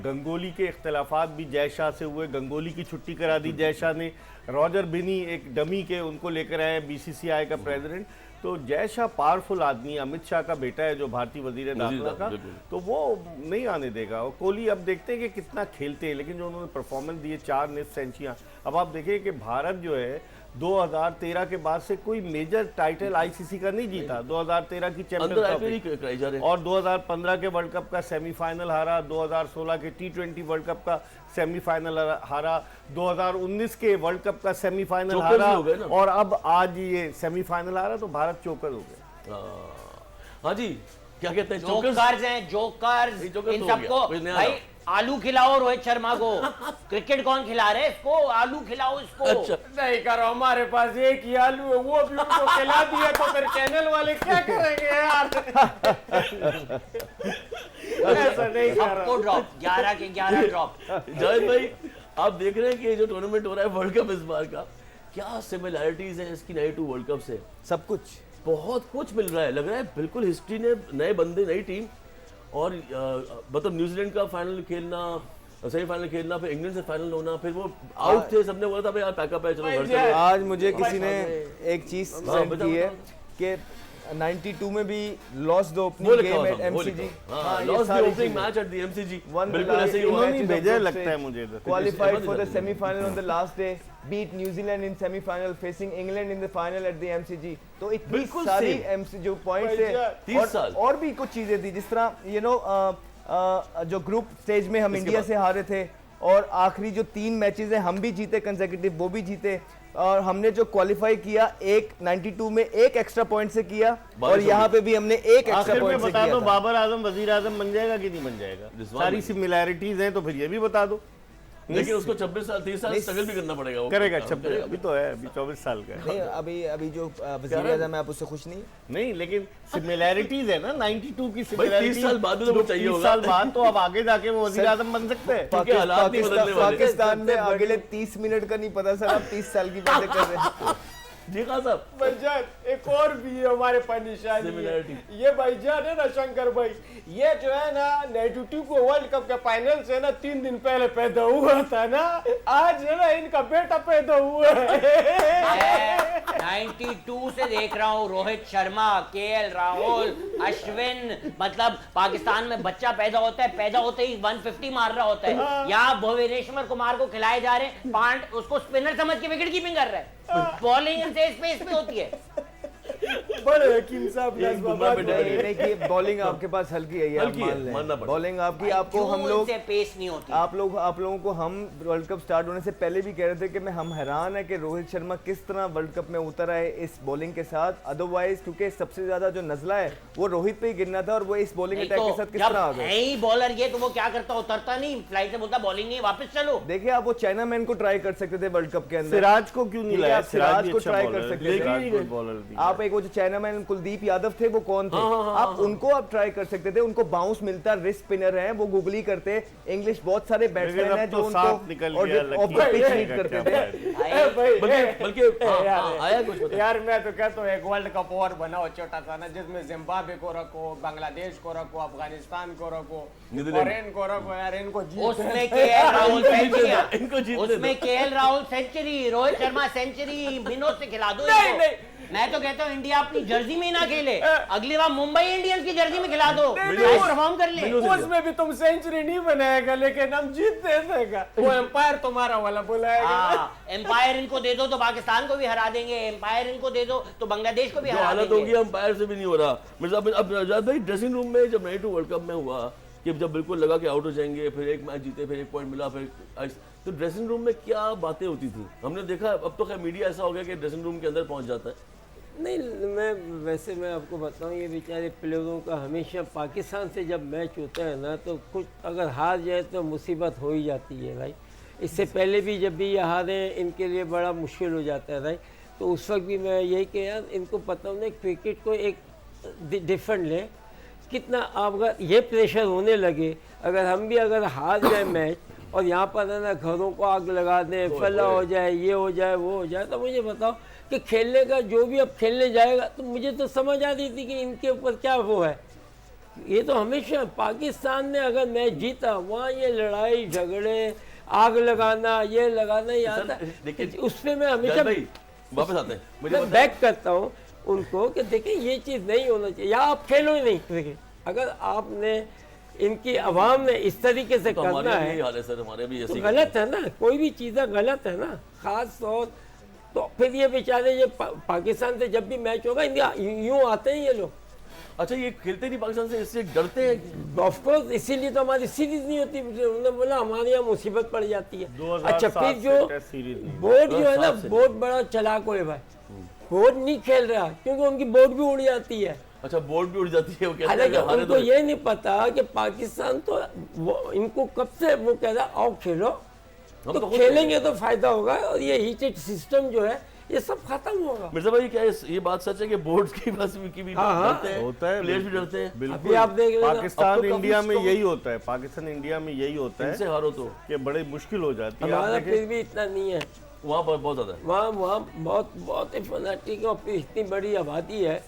गंगोली के इख्तलाफात भी जय शाह से हुए, गंगोली की छुट्टी करा दी जय शाह ने। रॉजर बिनी एक डमी के उनको लेकर आए BCCI का प्रेसिडेंट। तो जय शाह पावरफुल आदमी, अमित शाह का बेटा है जो भारतीय वजीर दाखिला का, तो वो नहीं आने देगा। और कोहली अब देखते हैं कि कितना खेलते हैं, लेकिन जो उन्होंने परफॉर्मेंस दिए, 4 निस सेंचुरियाँ। अब आप देखिए कि भारत जो है 2013 के बाद से कोई मेजर टाइटल ICC का नहीं जीता। 2013 की चैंपियंस और 2015 के वर्ल्ड कप का सेमीफाइनल हारा, 2016 के T20 वर्ल्ड कप का सेमीफाइनल हारा, 2019 के वर्ल्ड कप का सेमीफाइनल हारा, और अब आज ये सेमीफाइनल हारा, तो भारत चोकर हो गया। हाँ जी, क्या कहते हैं? जोकर्स हैं, जोकर्स। इन सबको भाई आलू खिलाओ रोहित शर्मा को। क्रिकेट कौन खिला रहे इसको? आलू खिलाओ इसको। अच्छा। नहीं करो, हमारे पास एक ही आलू है, वो भी उनको खिला दिया तो फिर चैनल वाले क्या करेंगे यार? ऐसा नहीं कर सबको ड्रॉप, 11 के 11 ड्रॉप। जाहिद भाई, आप देख रहे हैं कि ये जो टूर्नामेंट हो रहा है वर्ल्ड कप इस बार का, क्या सिमिलैरिटीज हैं इसकी 92 वर्ल्ड कप से? सब कुछ, बहुत कुछ मिल रहा है, लग रहा है बिल्कुल हिस्ट्री ने, नए बंदे, नई टीम। और मतलब न्यूजीलैंड का फाइनल खेलना, सेमीफाइनल खेलना, फिर इंग्लैंड से फाइनल होना, फिर वो आउट थे, सबने बोला था यार पैकअप है, चलो घर चलो। आज मुझे किसी ने एक चीज सेंड की है कि 92 में भी lost the opening game at MCG, lost the opening match at the MCG, बिल्कुल ऐसे ही हुआ। नहीं भेजा लगता है मुझे। Qualified for the semi-final on the last day, beat New Zealand in semi-final, facing England in the final at the MCG। तो इतनी सारी MC जो पॉइंट्स है, और भी कुछ चीजें थी, जिस तरह जो ग्रुप स्टेज में हम इंडिया से हारे थे, और आखिरी जो 3 मैचेस हैं हम भी जीते कंसेक्यूटिव, वो भी जीते, और हमने जो क्वालिफाई किया एक 92 में एक एक्स्ट्रा पॉइंट से किया, और यहाँ पे भी हमने एक एक्स्ट्रा पॉइंट से बता किया दो था। बाबर आजम वजीर आजम बन जाएगा कि नहीं बन जाएगा? सारी सिमिलैरिटीज हैं, तो फिर ये भी बता दो। लेकिन उसको 26 साल 30 साल स्ट्रगल भी करना पड़ेगा, वो करेगा काम 26, अभी तो है, अभी 24 साल का है। नहीं अभी जो वज़ीर आज़म है आप उससे खुश नहीं? नहीं, लेकिन सिमिलैरिटीज है ना, 92 की 30 सिमिलैरिटीज साल बाद तो वो चाहिए 30 होगा। साल बाद तो अब आगे जाके वो वज़ीर आज़म बन सकते हैं। क्योंकि हालात नहीं बदलने वाले। पाकिस्तान में अगले 30 मिनट का नहीं पता सर, आप 30 साल की बातें कर रहे हैं। जी खान साहब, भाईजान एक और भी है हमारे पास निशानी है। Similarity। ये भाईजान है ना शंकर भाई, ये जो है ना 92 को वर्ल्ड कप के फाइनल से ना 3 दिन पहले पैदा हुआ था ना, आज है ना इनका बेटा पैदा हुआ है। 92 से देख रहा हूँ रोहित शर्मा, केएल राहुल, अश्विन, मतलब पाकिस्तान में बच्चा पैदा होता है, पैदा होते ही 150 मार रहा होता है। यहाँ भुवनेश्वर कुमार को खिलाए जा रहे हैं, पांड उसको स्पिनर समझ के विकेट कीपिंग कर रहा है। बॉलिंग इनसे स्पेस पे होती है। बड़े हकीम साहब एक बुमराह पे नहीं नहीं कि बॉलिंग आपके पास हल्की है, ये आप हल्की है, मान लें। मानना पड़ेगा। बॉलिंग आपकी, आपको हम क्यों लोग इनसे पेस नहीं होती? आप लोगों को हम वर्ल्ड कप स्टार्ट होने से पहले भी कह रहे थे कि हम हैरान है कि रोहित शर्मा किस तरह वर्ल्ड कप में उतर आए इस बॉलिंग के साथ। अदरवाइज क्योंकि सबसे ज्यादा जो नजला है वो रोहित पे ही गिरना था, और वो इस बॉलिंग नहीं अटैक तो के साथ किस जब तरह आ है गए। ही बॉलर ये, तो वो क्या करता, उतरता नहीं फ्लाइट से, बोलता बॉलिंग नहीं है, वापस चलो। देखिए आप वो चाइना मैन को ट्राई कर सकते थे वर्ल्ड कप के अंदर, सिराज को क्यों नहीं ठीक है, लाया? आप सिराज भी को अच्छा ट्राई बॉलर कर है, सकते थे। सिराज को बॉलर दिया। आप एक वो जो चाइना मैन कुलदीप यादव थे वो कौन थे, आप उनको आप ट्राई कर सकते थे, उनको बाउंस मिलता, रिस्ट स्पिनर हैं, वो गुगली करते, इंग्लिश बहुत सारे बैट्समैन अब हैं तो जो साफ निकल उनको गया, ऑफ द लकी पिच है, रीड क्या करते क्या थे। भाई बल्कि यार, आया कुछ पता यार मैं तो कहता हूँ एक वर्ल्ड कप और बनाओ छोटा सा ना, जिसमें जिम्बाब्वे को रखो, बांग्लादेश को रखो, अफगानिस्तान को रखो, नीदरलैंड। और इनको रखो यार, इनको जीत उसमें केएल राहुल सेंचुरियां, इनको जीतने दो। उसमें KL Rahul century, Rohit Sharma century, Vinod से खिला दो नहीं, इनको। नहीं। मैं तो कहता हूँ इंडिया अपनी जर्सी में ही ना खेले, अगली बार मुंबई इंडियंस की जर्सी में खिला दो, नहीं, परफॉर्म कर ले। उसमें भी तुम सेंचुरी नहीं बनाएगा, लेकिन हम जीत दे देगा, वो एम्पायर तुम्हारा वाला बुलाएगा। हाँ, एम्पायर इनको दे दो तो पाकिस्तान को भी हरा देंगे, एम्पायर इनको दे दो तो बांग्लादेश को भी जो हरा हालत देंगे। होगी अंपायर से भी नहीं हो रहा। मिर्जा अब रजाद भाई ड्रेसिंग रूम में जब 92 वर्ल्ड कप में हुआ कि जब बिल्कुल लगा कि आउट हो जाएंगे, फिर एक मैच जीते, फिर 1 पॉइंट मिला, फिर तो ड्रेसिंग रूम में क्या बातें होती थी? हमने देखा अब तो खैर मीडिया ऐसा हो गया कि ड्रेसिंग रूम के अंदर पहुंच जाता है। नहीं, मैं आपको बताऊं, ये बेचारे प्लेयरों का हमेशा पाकिस्तान से जब मैच होता है ना, तो कुछ अगर हार जाए तो मुसीबत हो ही जाती है भाई। इससे पहले भी जब भी ये हारे इनके लिए बड़ा मुश्किल हो जाता है भाई। तो उस वक्त भी मैं यही कह यार, इनको पता होना क्रिकेट को एक डिफरेंट ले, कितना आप अगर ये प्रेशर होने लगे, अगर हम भी अगर हार जाए मैच और यहाँ पर है ना घरों को आग लगा दें, फला हो जाए, ये हो जाए, वो हो जाए, तो मुझे बताओ कि खेलने का जो भी अब खेलने जाएगा, तो मुझे तो समझ आ रही थी कि इनके ऊपर क्या वो है। ये तो हमेशा पाकिस्तान ने अगर मैच जीता, वहाँ ये लड़ाई झगड़े, आग लगाना, ये लगाना, ये आता, उस पर मैं हमेशा भाई वापस आते हैं, मुझे मैं बैक करता हूँ उनको कि देखिए ये चीज़ नहीं होना चाहिए, या आप खेलो ही नहीं। देखिए अगर आपने इनकी आवाम ने इस तरीके से तो करना हमारे भी है हाल है सर, हमारे भी तो ऐसी गलत है ना, कोई भी चीज़ें गलत है ना। खास तौर तो फिर ये बेचारे ये पाकिस्तान से जब भी मैच होगा इंडिया यूँ आते हैं ये लोग। अच्छा ये खेलते नहीं पाकिस्तान से, इससे डरते हैं। ऑफकोर्स इसीलिए तो हमारी सीरीज नहीं होती, उन्होंने बोला हमारे यहाँ मुसीबत पड़ जाती है। 2007 अच्छा फिर जो से टेस्ट सीरीज नहीं। बोर्ड जो है ना, 2007 से बोर्ड बड़ा चलाक है भाई, बोर्ड नहीं खेल रहा क्योंकि उनकी बोर्ड भी उड़ जाती है। अच्छा बोर्ड भी उड़ जाती है, वो कहते हैं हालांकि कि हारे उनको तो ये नहीं पता कि पाकिस्तान तो इनको कब से वो कह रहा आओ खेलो, हम तो तो खुद खेलेंगे तो फायदा होगा, और ये हीटेड सिस्टम जो है ये सब खत्म होगा। मिर्जा भाई क्या ये बात सच है कि बोर्ड की बस की भी हाँ, डरते हैं, होता है, प्लेयर्स भी डरते हैं। अभी बिल्कुल आप देख लेना, पाकिस्तान अब तो इंडिया काफी में स्ट्रॉन्ग- यही होता है, पाकिस्तान इंडिया में यही होता इनसे है हारो तो कि बड़ी मुश्किल हो जाती है। हमारा आप देखें, फिर भी इतना नहीं है, वहाँ पर बहुत ज्यादा है। वहाँ बहुत ही फनाटिक और फिर इतनी बड़ी आबादी है,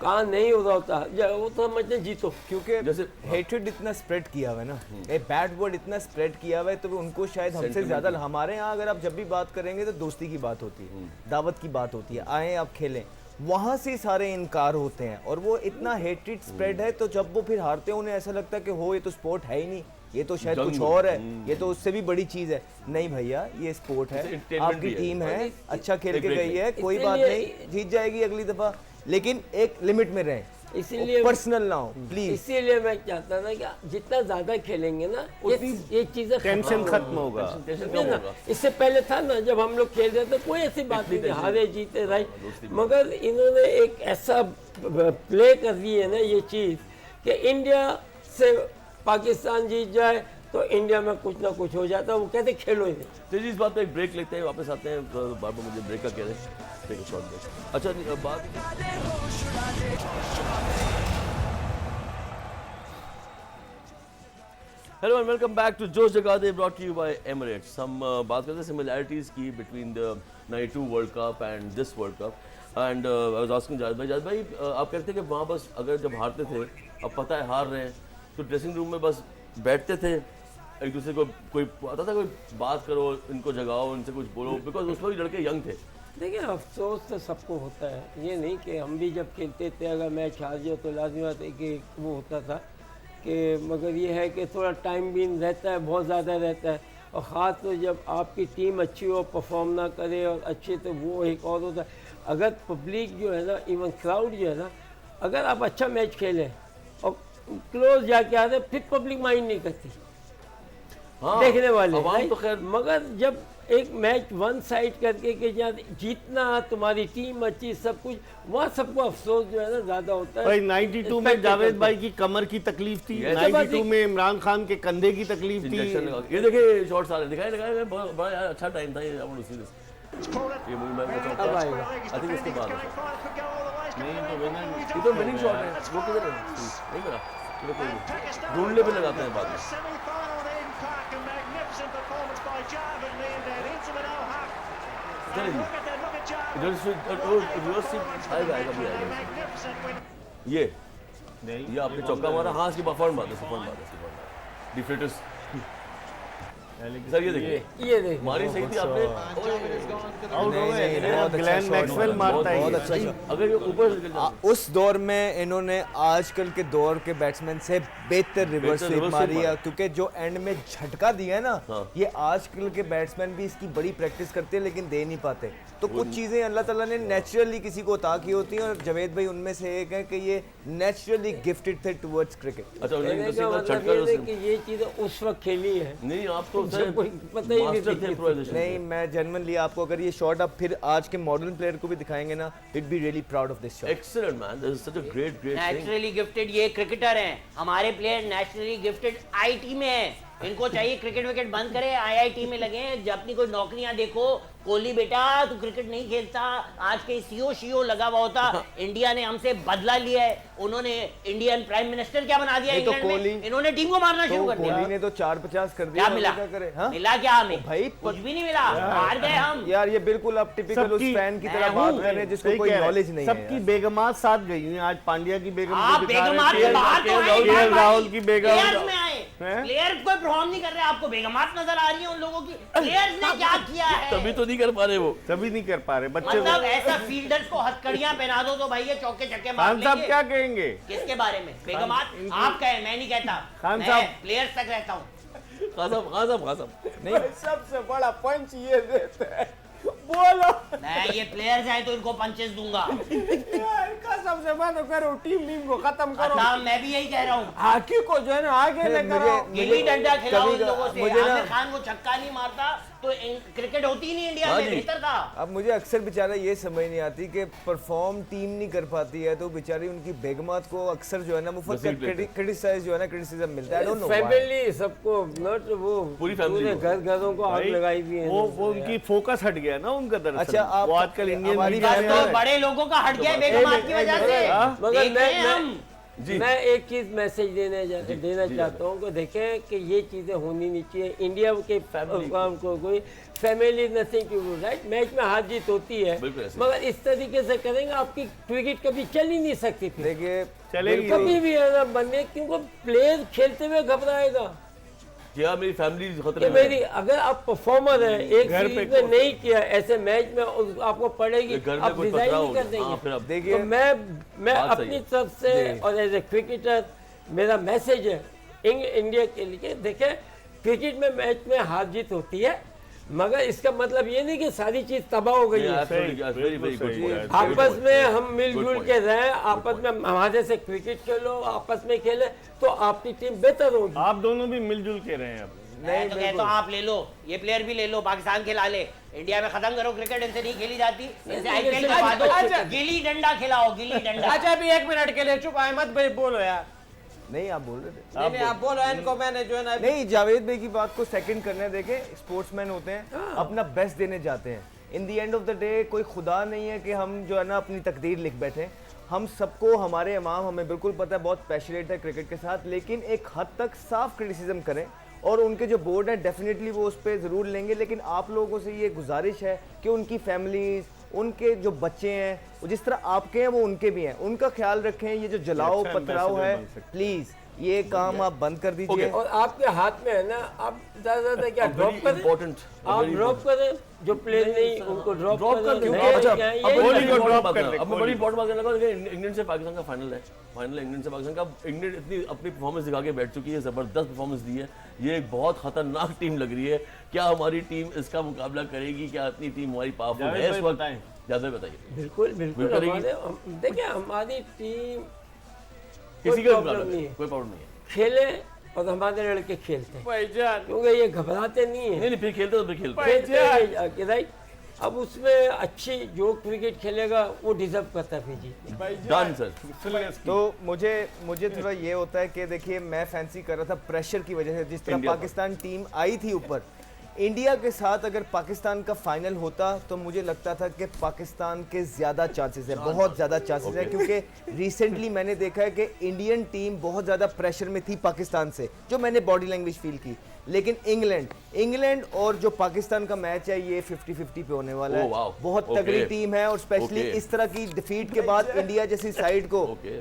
कहाँ नहीं हो रहा होता, वो तो समझते जीतो। क्योंकि जैसे- हेट्रेड इतना स्प्रेड किया हुआ है ना, ए बैड वर्ड इतना स्प्रेड किया हुआ है, तो उनको शायद हमसे ज्यादा, हमारे यहाँ अगर आप जब भी बात करेंगे तो दोस्ती की बात होती है, दावत की बात होती है, आए आप खेलें, वहाँ से सारे इनकार होते हैं, और वो इतना हेट्रेड स्प्रेड है, तो जब वो फिर हारते हैं उन्हें ऐसा लगता है कि हो ये तो स्पोर्ट है ही नहीं, ये तो शायद कुछ और है, ये तो उससे भी बड़ी चीज है। नहीं भैया, ये स्पोर्ट है, entertainment आपकी भी है। टीम है, अच्छा खेल एक के break गई है, कोई इसलिए बात ये- नहीं, जीत जाएगी अगली दफा, लेकिन एक लिमिट में रहें, इसीलिए पर्सनल ना हो प्लीज। इसीलिए मैं चाहता ना कि जितना ज्यादा खेलेंगे ना ये चीजें टेंशन खत्म होगा। टेंशन नहीं कम ना, होगा। इससे पहले था ना जब हम लोग खेल रहे थे, कोई ऐसी बात नहीं थी, हारे जीते राइट, मगर इन्होंने एक ऐसा प्ले कर दी है ना ये चीज़ कि इंडिया से पाकिस्तान जीत जाए, तो इंडिया में कुछ ना कुछ हो जाता है। वो कहते खेलो ही नहीं। तो जी इस बात पे एक ब्रेक लेते हैं, वापस आते हैं। बार बार मुझे ब्रेक का कह रहे हैं, टेक अ शॉर्ट ब्रेक। अच्छा बात hello and welcome back to Josh Jaga De, brought to you by Emirates. हम बात करते हैं सिमिलैरिटीज़ की between the 92 world cup and this world cup. And I was asking Javed भाई आप कहते थे कि वहाँ बस अगर जब हारते थे, अब पता है हार रहे हैं, तो ड्रेसिंग रूम में बस बैठते थे, एक दूसरे को कोई आता था, कोई बात करो, इनको जगाओ, इनसे कुछ बोलो, बिकॉज उसमें भी लड़के यंग थे। देखिए अफसोस तो सबको होता है, ये नहीं कि हम भी जब खेलते थे अगर मैच हार जाओ तो लाजमी बात है कि वो होता था कि, मगर ये है कि थोड़ा टाइम भी रहता है, बहुत ज़्यादा रहता है। और ख़ास तो जब आपकी टीम अच्छी हो, परफॉर्म ना करे और अच्छे, तो वो एक और होता है। अगर पब्लिक जो है ना, इवन क्राउड जो है ना, अगर आप अच्छा मैच खेलें और क्लोज जाके आते, फिर पब्लिक माइंड नहीं करती, हाँ, देखने वाले अवाम तो खैर, मगर जब एक मैच वन साइड करके कि जहाँ जीतना, तुम्हारी टीम अच्छी, सब कुछ, वहाँ सबको अफसोस जो है ना ज़्यादा होता है। भाई 92 में जावेद भाई की कमर की तकलीफ थी, 92 में इमरान खान के कंधे की तकलीफ थी। ये देखिए शॉर्ट्स आ रहे हैं, दिखाए बड़ा यार अच्छा टाइम था ये। I want to see this। ये मूवी मैं अब आएगा। आई थिंक इसके बाद नहीं तो ये तो विनिंग शॉट है, वो किधर है? नहीं मेरा ये कोई ढूंढने पे लगाते हैं बाद में। चलिए इधर से रिवर्स से आएगा भी आएगा। ये आपने चौका मारा, हाँ इसकी फौरन बात है डिफेटर्स। सर ये देखिए मारी सही थी आपने, आउट हो गए। ग्लेन मैक्सवेल मारता है बहुत अच्छा शॉट। अगर ये ऊपर से निकल जाता उस दौर में इन्होंने आजकल के दौर के बैट्समैन से बेहतर रिवर्स स्वीप रिवर्स मारी स्वीप है, क्योंकि जो एंड में झटका दिया है ना, हाँ। ये आजकल के बैट्समैन भी इसकी बड़ी प्रैक्टिस करते हैं लेकिन दे नहीं पाते। तो कुछ चीजें अल्लाह ताला ने नेचुरली किसी को अता की होती हैं, और जावेद भाई उनमें से एक है कि ये नेचुरली गिफ्टेड थे टुवर्ड्स क्रिकेट। अच्छा कहने नहीं का तो मतलब छटका ये है जो कि ये चीज़ें उस वक्त खेली है, नहीं आप तो जब कोई पता ही नहीं मास्टर थी। थे improvisation नहीं, के। मैं जेन्युइनली आपको अगर ये शॉट आप फिर आज के मॉडर्न प्लेयर को भी दिखाएंगे ना, it be really proud of this shot. Excellent man, this is such a great thing. Naturally gifted ये क्रिकेटर हैं, हमारे प्लेयर नेचुरली गिफ्टेड आईटी में हैं। इनको चाहिए क्रिकेट विकेट बंद करे, आईआईटी में लगे, जब अपनी कोई नौकरियां देखो। कोहली बेटा तू क्रिकेट नहीं खेलता, आज के सीओ शीओ लगा हुआ होता। इंडिया ने हमसे बदला लिया है, उन्होंने इंडियन प्राइम मिनिस्टर क्या बना दिया नहीं तो इंग्लैंड में, कोहली- इन्होंने टीम को मारना शुरू कर दिया। कोहली ने तो 4-50 कर दिया, क्या मिला? क्या करे? हाँ? मिला क्या हमें? भाई, कुछ भी नहीं मिला, हार गए हम। यार ये बिल्कुल आप टिपिकल उस सबकी- फैन की मैं तरह हूँ। बात कर रहे हैं जिसको कोई नॉलेज नहीं है सबकी यार। बेगमात साथ गई हैं। आज पांड्या की बेगम आप को दिखा रहे हैं, बेगमात के बाहर तो आए, केएल राहुल की बेगम। प्लेयर्स में आए, हैं? प्लेयर कोई परफॉर्म नहीं कर रहे, आपको बेगमात नजर आ रही है उन लोगों की। प्लेयर्स ने क्या किया है? तभी तो नहीं कर पा रहे वो। तभी नहीं कर पा रहे बच्चे। मतलब ऐसा फील्डर्स को हथकड़ियां पहना दो तो भाई ये चौके छक्के मार खान साहब लेंगे। क्या कहेंगे? किसके बारे में? बेगमात आप कहें, मैं नहीं कहता। खान मैं साहब। प्लेयर्स तक रहता हूँ। खासा सबसे बड़ा पंच ये देता है, बोलो मैं ये प्लेयर्स हैं तो इनको पंचेस दूंगा। इनका सबसे बड़ा करो, टीम को खत्म करो, अच्छा मैं भी यही कह रहा हूँ, हॉकी को जो है ना आगे ले करो। गिल्ली डंडा खिलाओ इन कभी- लोगों से। मुझे ना- आमिर खान को छक्का नहीं मारता तो क्रिकेट होती ही नहीं इंडिया हाँ में, जी। बेहतर था। अब मुझे अक्सर बेचारा ये समझ नहीं आती कि परफॉर्म टीम नहीं कर पाती है तो बेचारी उनकी बेगमात को अक्सर जो है ना मुफ्त घसीट लेते हैं। क्रिटिसाइज जो है ना क्रिटिसिज्म मिलता है। I don't know why। Family सबको, नॉट वो पूरी family पूरे को। घरों को आग भाई, लगाई हुई है। वो उनकी फोकस हट गया ना उनका दरअसल। अच्छा, आप- वो आजकल इंडियन हमारी मीडिया बात में तो आ रहे हैं। बड़े लोगों का हट गया बेगमात की वजह से। मगर देख रहे हैं मैं हम। मैं एक चीज मैसेज देना चाहता हूँ कि देखें कि ये चीज़ें होनी नहीं चाहिए। इंडिया के को कोई family nothing to do, right? Match में हार जीत होती है, बिल्कुल ऐसे। मगर इस तरीके से करेंगे आपकी क्रिकेट कभी चल ही नहीं सकती फिर, देखिए चलेगी कभी भी है ना बनने, क्योंकि प्लेयर खेलते हुए घबराएगा क्या मेरी फैमिली कि खतरे में मेरी, है। अगर आप परफॉर्मर हैं, एक घर पे सीरीज में नहीं किया, ऐसे मैच में आपको पड़ेगी, घर में आप कोई रिजाइन खतरा नहीं हो कर गया। देंगे। हाँ, फिर अब देखिए तो मैं बात सही अपनी है। तरफ से और एज ए क्रिकेटर मेरा मैसेज है इंडिया के लिए, देखें क्रिकेट में मैच में हार जीत होती है, मगर इसका मतलब ये नहीं कि सारी चीज तबाह हो गई है। Very very good point. आपस में हम मिलजुल point. के रहें, आपस में हमारे से क्रिकेट खेलो, आपस में खेले तो आपकी टीम बेहतर होगी। आप दोनों भी मिलजुल के रहे हैं अब। मैं तो कहता हूँ आप ले लो, ये प्लेयर भी ले लो, पाकिस्तान खिला ले, इंडिया में खत्म करो क्रिकेट, इनसे नहीं खेली जाती, इनसे आईपीएल के बाद अच्छा। गिल्ली डंडा खिलाओ, गिल्ली डंडा। अच्छा अभी 1 मिनट के लिए चुप, अहमद भाई बोलो यार। नहीं आप बोल रहे थे। नहीं नहीं आप बोलो इनको, मैंने जो है ना नहीं जावेद भाई की बात को सेकंड करने देखे, स्पोर्ट्समैन होते हैं, अपना बेस्ट देने जाते हैं। In the end of the day कोई खुदा नहीं है कि हम जो है ना अपनी तकदीर लिख बैठे। हम सबको, हमारे इमाम हमें बिल्कुल पता है बहुत पैशनेट है क्रिकेट के साथ, लेकिन एक हद तक साफ क्रिटिसिज्म करें और उनके जो बोर्ड है डेफिनेटली वो उस पर ज़रूर लेंगे। लेकिन आप लोगों से ये गुजारिश है कि उनकी फैमिलीज़, उनके जो बच्चे हैं, वो जिस तरह आपके हैं वो उनके भी हैं, उनका ख्याल रखें। ये जो जलाओ अच्छा पथराव है, ambassador बन सकते प्लीज़ ये काम आप बंद कर दीजिए। और आपके हाथ में है ना, आप ज़्यादा क्या ड्रॉप करें, इम्पोर्टेंट आप ड्रॉप करें, जो प्लेयर नहीं उनको ड्रॉप कर दें। अच्छा, नहीं, अब ये- बड़ी को इंपॉर्टेंट drop बात कर है। दे, अब मैं कोहली। बड़ी इंपॉर्टेंट बात करने लगा कि इंग्लैंड से पाकिस्तान का फाइनल है। फाइनल है इंग्लैंड से पाकिस्तान का। इंग्लैंड इतनी अपनी परफॉर्मेंस दिखा के बैठ चुकी है, ज़बरदस्त परफॉर्मेंस दी है। ये एक बहुत खतरनाक टीम लग रही है। क्या हमारी टीम इसका मुकाबला करेगी? क्या इतनी टीम हमारी पावरफुल है इस वक्त? बताएं। ज़्यादा बताइए। बिल्कुल बिल्कुल करेगी। देखिए हमारी टीम किसी का problem मुकाबला नहीं नहीं है। कोई प्रॉब्लम नहीं है। खेले और हमारे लड़के खेलते हैं, भाईजान क्योंकि ये घबराते नहीं है। नहीं नहीं, फिर खेलते तो फिर खेलते। खेलते हैं जाके, राइट। अब उसमें अच्छी जो क्रिकेट खेलेगा वो डिजर्व करता है फिर जीतने। Done sir. तो मुझे थोड़ा ये होता है कि देखिए मैं फैंसी कर रहा था प्रेशर की वजह से, जिस तरह इंडिया पर। पाकिस्तान टीम आई थी ऊपर, इंडिया के साथ अगर पाकिस्तान का फाइनल होता तो मुझे लगता था कि पाकिस्तान के ज़्यादा चांसेस है, बहुत ज़्यादा चांसेस है, क्योंकि रिसेंटली मैंने देखा है कि इंडियन टीम बहुत ज़्यादा प्रेशर में थी पाकिस्तान से, जो मैंने बॉडी लैंग्वेज फील की। लेकिन इंग्लैंड और जो पाकिस्तान का मैच है ये 50-50 पे होने वाला Oh, है। wow. बहुत Okay. तगड़ी टीम है और स्पेशली Okay. इस तरह की डिफीट के बाद इंडिया जैसी साइड को ओके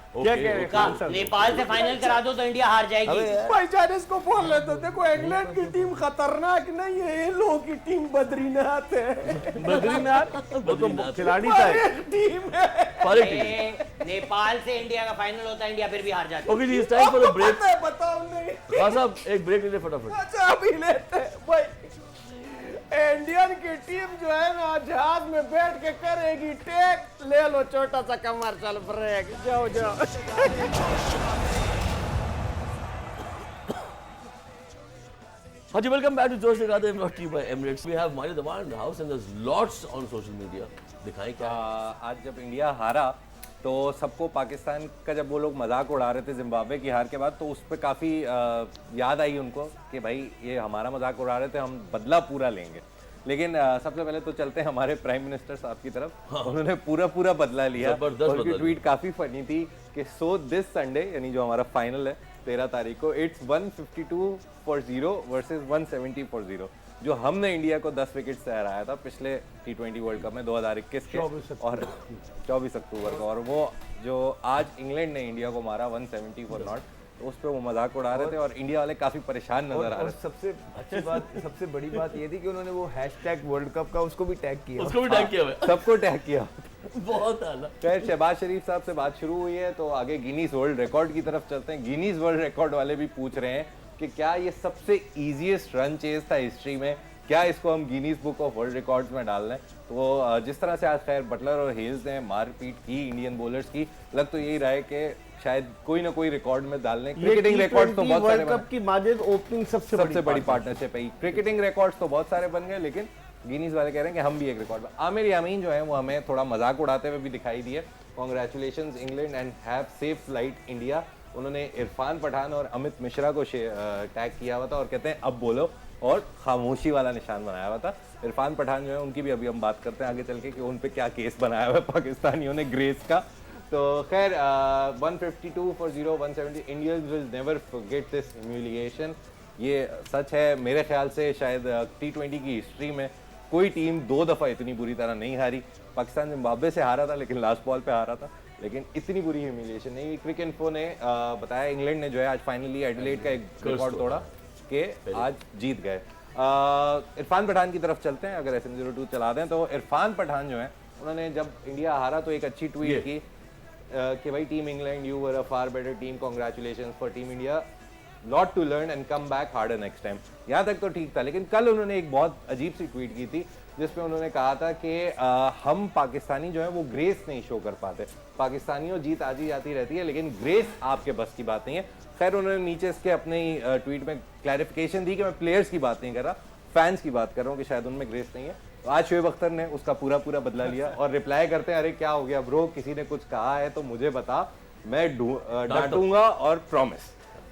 क्या कह रहे हैं? नेपाल से फाइनल करा दो तो इंडिया हार जाएगी। भाईजान इसको बोल रहे तो देखो इंग्लैंड की टीम खतरनाक नहीं है, ये लोगों की टीम बद्रीनाथ है। बद्रीनाथ वो तो खिलाड़ी था एक। टीम है। पारी टीम। नेपाल से इंडिया का फाइनल होता है, इंडिया फिर भी हार जाती है। Okay ji, it's time for a break. पता है, बताओ नहीं। खान साहब एक ब्रेक ले लें फटाफट। अच्छा अभी लेते हैं भाई। इंडियन की टीम जो है ना जहाज में बैठ के करेगी टेक, ले लो छोटा सा कमर्शियल ब्रेक, जाओ जाओ। हाँ जी, welcome back to Josh Jagate brought to you by Emirates. We have Mahir Dawan in the house and there is lots on social media. दिखाएं क्या आज जब इंडिया हारा तो सबको पाकिस्तान का, जब वो लोग मजाक उड़ा रहे थे जिम्बाब्वे की हार के बाद, तो उस पर काफ़ी याद आई उनको कि भाई ये हमारा मजाक उड़ा रहे थे, हम बदला पूरा लेंगे। लेकिन सबसे पहले तो चलते हैं हमारे प्राइम मिनिस्टर साहब की तरफ। उन्होंने पूरा बदला लिया। जबरदस्त उनकी बदला ट्वीट काफ़ी फनी थी कि सो दिस संडे, यानी जो हमारा फाइनल है 13 तारीख को, इट्स 152 फॉर 0 वर्सेस 170 फॉर 0। जो हमने इंडिया को 10 विकेट से हराया था पिछले T20 वर्ल्ड कप में 2021 के, और 24 अक्टूबर को, और वो जो आज इंग्लैंड ने इंडिया को मारा 170 फॉर नॉट, तो उस पर वो मजाक उड़ा रहे थे और इंडिया वाले काफ़ी परेशान नजर आ और रहे थे। सबसे अच्छी बात, सबसे बड़ी बात ये थी कि उन्होंने वो हैशटैग वर्ल्ड कप का उसको भी टैग किया। उसको भी टैग किया हुआ सबको टैग किया। है। बहुत आला। खैर शहबाज शरीफ साहब से बात शुरू हुई है तो आगे गिनीज वर्ल्ड रिकॉर्ड की तरफ चलते हैं। गिनीज वर्ल्ड रिकॉर्ड वाले भी पूछ रहे हैं कि क्या ये सबसे ईजीएस्ट रन चेज था हिस्ट्री में, क्या इसको हम Guinness book of world records में डाल लें। तो जिस तरह से आज खैर बटलर और हेल्स ने मारपीट की इंडियन बॉलर्स की, लग तो यही रहा है कि शायद कोई ना कोई रिकॉर्ड में डाल लें। क्रिकेटिंग रिकॉर्ड तो बहुत सारे वर्ल्ड कप की माजिद ओपनिंग सबसे बड़ी पार्टनरशिप है। क्रिकेटिंग रिकॉर्ड्स तो बहुत सारे बन गए, लेकिन गिनीज वाले कह रहे हैं कि हम भी एक रिकॉर्ड। आमिर यामीन जो है वो हमें थोड़ा मजाक उड़ाते हुए भी दिखाई दिए। Congratulations England and have safe flight India. उन्होंने इरफान पठान और अमित मिश्रा को टैग किया हुआ था और कहते हैं अब बोलो, और खामोशी वाला निशान बनाया हुआ था। इरफान पठान जो है उनकी भी अभी हम बात करते हैं आगे चल के कि उन पे क्या केस बनाया हुआ है पाकिस्तानियों ने ग्रेस का। तो खैर 152 for 0 170, Indians will never forget this humiliation. ये सच है। मेरे ख्याल से शायद T20 की हिस्ट्री में कोई टीम 2 दफ़ा इतनी बुरी तरह नहीं हारी। पाकिस्तान जिम्बाब्वे से हारा था लेकिन लास्ट बॉल पे हारा था, लेकिन इतनी बुरी ह्यूमिलिएशन नहीं। क्रिक इन्फो ने बताया इंग्लैंड ने जो है आज फाइनली एडिलेड का एक रिकॉर्ड तोड़ा कि आज जीत गए। इरफान पठान की तरफ चलते हैं। अगर SM02 चला दें तो इरफान पठान जो है उन्होंने जब इंडिया हारा तो एक अच्छी ट्वीट की कि भाई team England you were a far better team, congratulations for team India, lot to learn and come back harder next time. यहाँ तक तो ठीक था, लेकिन कल उन्होंने एक बहुत अजीब सी ट्वीट की थी जिसमें उन्होंने कहा था कि हम पाकिस्तानी जो है वो ग्रेस नहीं शो कर पाते। पाकिस्तानियों जीत आती जाती रहती है लेकिन ग्रेस आपके बस की बात नहीं है। खैर उन्होंने नीचे इसके अपने ट्वीट में क्लैरिफिकेशन दी कि मैं प्लेयर्स की बात नहीं कर रहा, फैंस की बात कर रहा हूँ कि शायद उनमें ग्रेस नहीं है। तो आज शोएब अख्तर ने उसका पूरा बदला लिया और रिप्लाई करते हैं, अरे क्या हो गया ब्रो, किसी ने कुछ कहा है तो मुझे बता, मैं डांटूंगा और प्रॉमिस।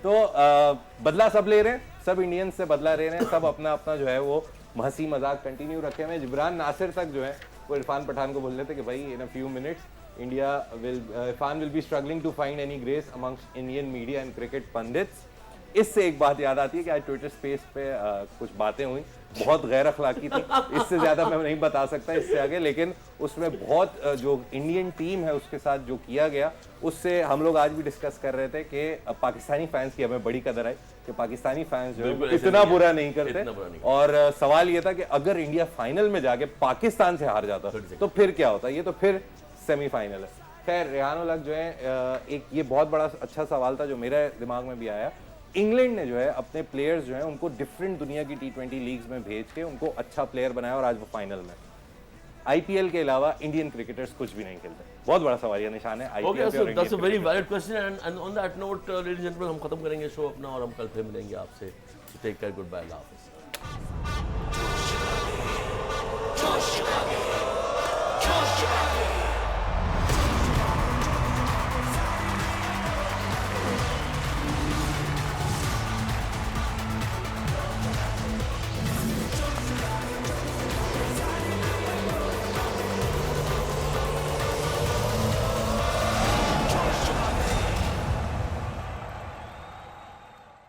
तो बदला सब ले रहे हैं, सब इंडियंस से बदला ले रहे हैं, सब अपना अपना जो है वो हंसी मजाक कंटिन्यू रखे हुए हैं। जिब्रान नासिर तक जो है वो इरफान पठान को बोल रहे थे कि भाई in a few minutes Irfan will be struggling to find any grace amongst Indian media and cricket pundits. इससे एक बात याद आती है कि आज ट्विटर स्पेस पे कुछ बातें हुई, बहुत गैर अखलाकी थी, इससे ज़्यादा मैं नहीं बता सकता इससे आगे, लेकिन उसमें बहुत जो इंडियन टीम है उसके साथ जो किया गया उससे हम लोग आज भी डिस्कस कर रहे थे कि पाकिस्तानी फैंस की हमें बड़ी कदर आई कि पाकिस्तानी फैंस जो बिल्कुल है ऐसे इतना नहीं है, बुरा नहीं इतना करते। बुरा नहीं और सवाल ये था कि अगर इंडिया फाइनल में जाके पाकिस्तान से हार जाता तो फिर क्या होता, ये तो फिर सेमीफाइनल है। खैर रेहान उल हक जो है एक ये बहुत बड़ा अच्छा सवाल था जो मेरे दिमाग में भी आया। इंग्लैंड ने जो है अपने प्लेयर्स जो हैं उनको डिफरेंट दुनिया की T20 लीग्स में भेज के उनको अच्छा प्लेयर बनाया और आज वो फाइनल में। आईपीएल के अलावा इंडियन क्रिकेटर्स कुछ भी नहीं खेलते। बहुत बड़ा सवालिया निशान है ओके, आईपीएल पे और that's a Indian very cricket पे। Valid question and on that note ladies and gentleman हम खत्म करेंगे शो अपना और हम कल फिर मिलेंगे आपसे। टेक केयर, गुड बाय, अल्लाह हाफिज़।